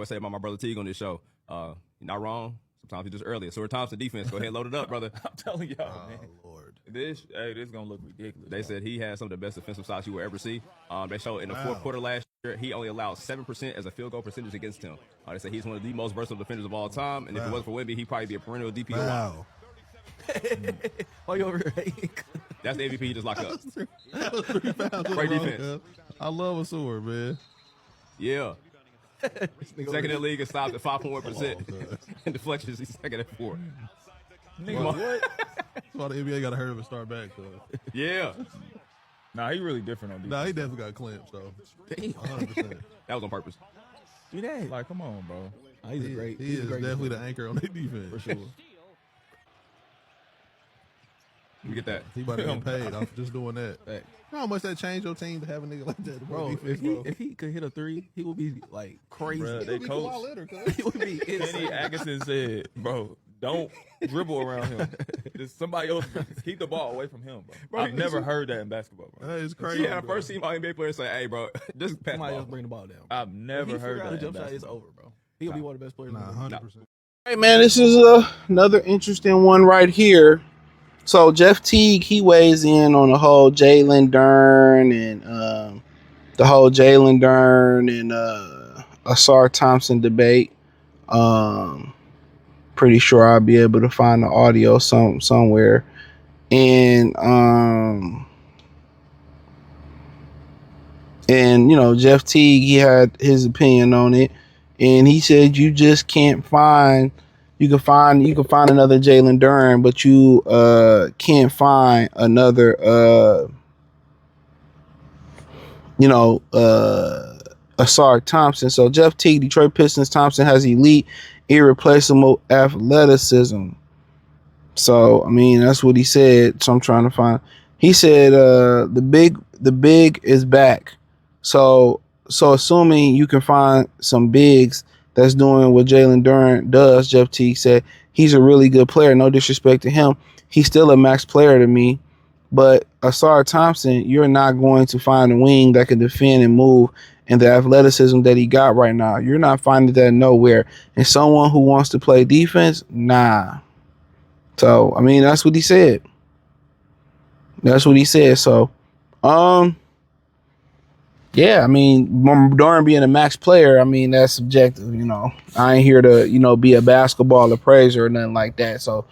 always say about my brother Teague on this show. You're not wrong. Sometimes he's just early. Ausar Thompson defense. Go ahead and load it up, brother. I'm telling y'all, man. Lord. This is going to look ridiculous. They said he had some of the best defensive shots you will ever see. They showed in the fourth quarter last year, he only allowed 7% as a field goal percentage against him. They said he's one of the most versatile defenders of all time. And if it wasn't for Wemby, he'd probably be a perennial DPOY. Wow. Why you over here? That's the MVP he just locked up. That was 3 pounds. Great defense. I love Ausar, man. Yeah. Second in the league is stopped at 5.1%. And deflections, he's second at 4. Nigga, what? That's why the NBA got to hurry up and start back, though. Yeah. Nah, he really different on defense. Nah, he definitely got clamps, though. 100%. That was on purpose. Do that. Like, come on, bro. Oh, he's a great. He is definitely the anchor on their defense. for sure. You get that. He about to get paid off just doing that. Hey. You know how much that changed your team to have a nigga like that? Bro, defense, if he could hit a 3, he would be like crazy. Bruh, they coach. He would be Kenny insane. Atkinson said, bro, don't dribble around him. Just somebody else keep the ball away from him, bro. I've never heard that in basketball, bro. That is crazy. Yeah, the first team all NBA players say, hey, bro, just pass the Somebody else ball. bring the ball down. I've never heard that. The in jump shot is basketball. over, bro. He'll be one of the best players. in the Nah, league. 100%. Hey man, this is another interesting one right here. So Jeff Teague, he weighs in on the whole Jalen Duren and Ausar Thompson debate. Pretty sure I'll be able to find the audio somewhere. And you know, Jeff Teague, he had his opinion on it, and he said you just can't find. You can find another Jalen Duren, but you can't find another Ausar Thompson. So Jeff Teague, Detroit Pistons, Thompson has elite, irreplaceable athleticism. So I mean that's what he said. So I'm trying to find. He said the big is back. So assuming you can find some bigs that's doing what Jalen Duren does, Jeff Teague said, he's a really good player. No disrespect to him. He's still a max player to me. But Ausar Thompson, you're not going to find a wing that can defend and move and the athleticism that he got right now. You're not finding that nowhere. And someone who wants to play defense, nah. So, I mean, that's what he said. So, yeah, I mean, Duren being a max player, I mean, that's subjective, you know. I ain't here to, you know, be a basketball appraiser or nothing like that. So,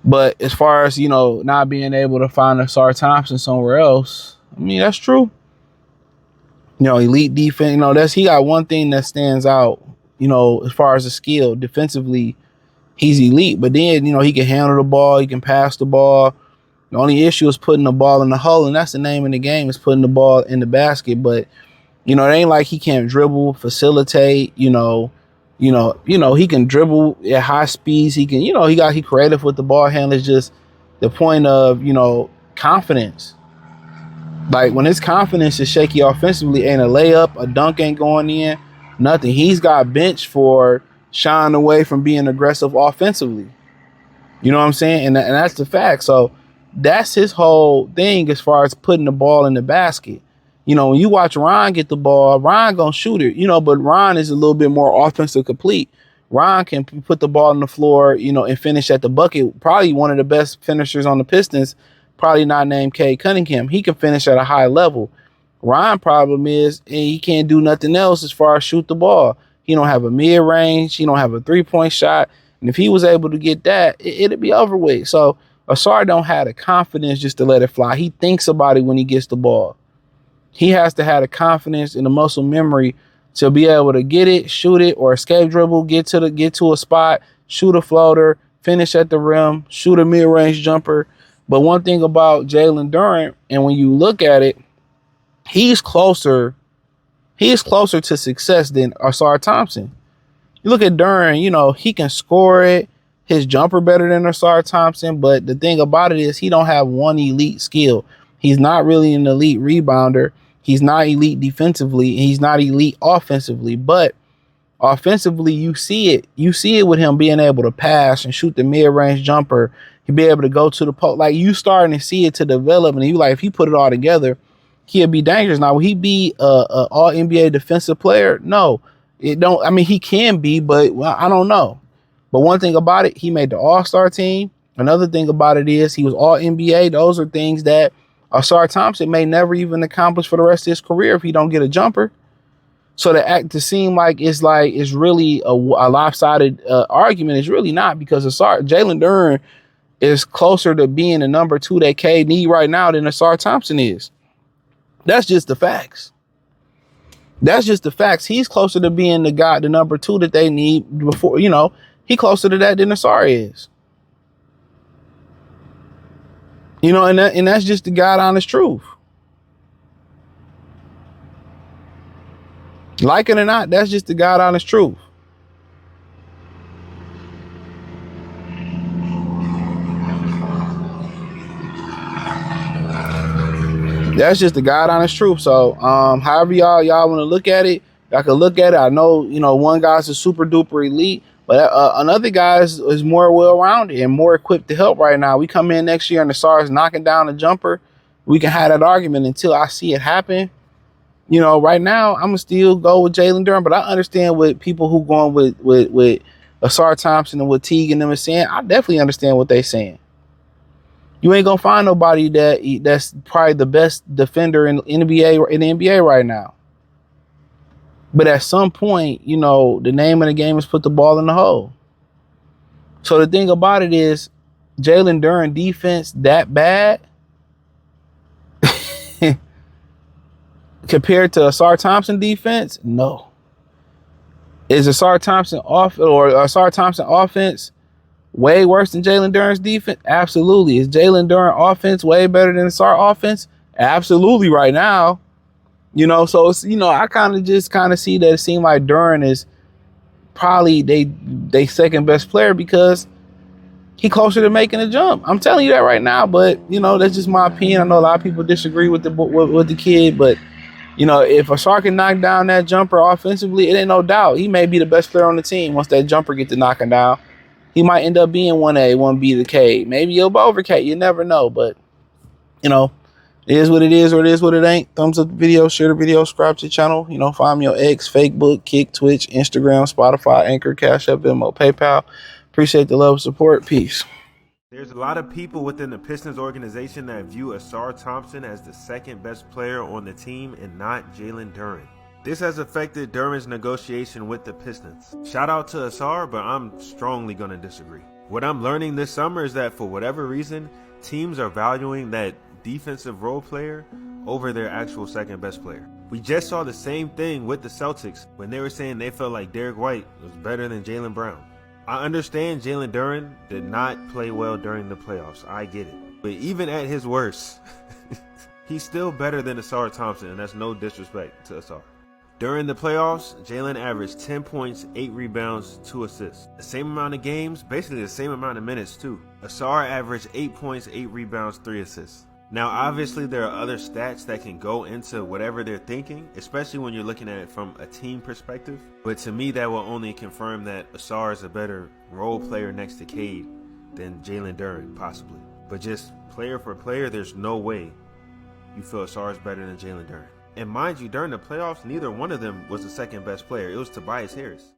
but as far as, you know, not being able to find Ausar Thompson somewhere else, I mean, that's true. You know, elite defense, you know, he got one thing that stands out, you know, as far as the skill. Defensively, he's elite, but then, you know, he can handle the ball, he can pass the ball. The only issue is putting the ball in the hole, and that's the name of the game, is putting the ball in the basket. But, you know, it ain't like he can't dribble, facilitate, he can dribble at high speeds. He can, he creative with the ball handle. It's just the point of, confidence. Like when his confidence is shaky offensively, ain't a layup, a dunk ain't going in, nothing. He's got bench for shying away from being aggressive offensively. You know what I'm saying? And that's the fact. So that's his whole thing as far as putting the ball in the basket. You know, when you watch Ron get the ball, Ron gonna shoot it, but Ron is a little bit more offensive complete. Ron can put the ball on the floor, and finish at the bucket. Probably one of the best finishers on the Pistons, probably not named Cade Cunningham. He can finish at a high level. Ron's problem is he can't do nothing else as far as shoot the ball. He don't have a mid-range. He don't have a three-point shot. And if he was able to get that, it'd be over with. So Ausar don't have the confidence just to let it fly. He thinks about it when he gets the ball. He has to have the confidence and the muscle memory to be able to get it, shoot it, or escape dribble, get to a spot, shoot a floater, finish at the rim, shoot a mid-range jumper. But one thing about Jalen Duren, and when you look at it, he's closer to success than Ausar Thompson. You look at Duren, he can score it, his jumper better than Ausar Thompson, but the thing about it is he don't have one elite skill. He's not really an elite rebounder. He's not elite defensively. He's not elite offensively, but offensively, you see it. You see it with him being able to pass and shoot the mid-range jumper. He'd be able to go to the post. Like, you starting to see it to develop, and you like, if he put it all together, he'll be dangerous. Now, will he be a all NBA defensive player? No. It don't. I mean, he can be, but well, I don't know. But one thing about it, he made the All-Star team. Another thing about it is he was All NBA. Those are things that Ausar Thompson may never even accomplish for the rest of his career if he don't get a jumper. So to seem like it's really a lopsided argument is really not, because Jalen Duren is closer to being the number 2 that Cade need right now than Ausar Thompson is. That's just the facts. That's just the facts. He's closer to being the number 2 that they need before, he closer to that than Ausar is. And that's just the God honest truth. Like it or not, that's just the God honest truth. That's just the God honest truth. So, however y'all want to look at it, y'all can look at it. I know, one guy's a super duper elite, but another guy is more well-rounded and more equipped to help right now. We come in next year and the Stars knocking down the jumper. We can have that argument until I see it happen. Right now, I'm going to still go with Jalen Duren, but I understand what people who going with Ausar Thompson and what Teague and them are saying. I definitely understand what they're saying. You ain't going to find nobody that's probably the best defender in the NBA right now. But at some point, the name of the game is put the ball in the hole. So the thing about it is, Jalen Duren defense that bad compared to Ausar Thompson defense? No. Is Ausar Thompson offense way worse than Jalen Duren's defense? Absolutely. Is Jalen Duren offense way better than Ausar offense? Absolutely right now. So it's, I kind of see that it seems like Duren is probably they second best player because he closer to making a jump. I'm telling you that right now, but that's just my opinion. I know a lot of people disagree with the kid, but if Ausar can knock down that jumper offensively, it ain't no doubt he may be the best player on the team once that jumper get to knocking down. He might end up being 1A, 1B the Cade. Maybe he'll go over Cade. You never know, but it is what it is, or it is what it ain't. Thumbs up the video, share the video, subscribe to the channel. Find me on X, Facebook, Kick, Twitch, Instagram, Spotify, Anchor, Cash App, Venmo, PayPal. Appreciate the love and support. Peace. There's a lot of people within the Pistons organization that view Ausar Thompson as the second best player on the team and not Jalen Duren. This has affected Duren's negotiation with the Pistons. Shout out to Ausar, but I'm strongly going to disagree. What I'm learning this summer is that for whatever reason, teams are valuing that defensive role player over their actual second best player. We just saw the same thing with the Celtics when they were saying they felt like Derek White was better than Jaylen Brown. I understand Jalen Duren did not play well during the playoffs. I get it. But even at his worst, he's still better than Ausar Thompson, and that's no disrespect to Ausar. During the playoffs, Jalen averaged 10 points, 8 rebounds, 2 assists. The same amount of games, basically the same amount of minutes too. Ausar averaged 8 points, 8 rebounds, 3 assists. Now, obviously, there are other stats that can go into whatever they're thinking, especially when you're looking at it from a team perspective. But to me, that will only confirm that Ausar is a better role player next to Cade than Jalen Duren, possibly. But just player for player, there's no way you feel Ausar is better than Jalen Duren. And mind you, during the playoffs, neither one of them was the second best player. It was Tobias Harris.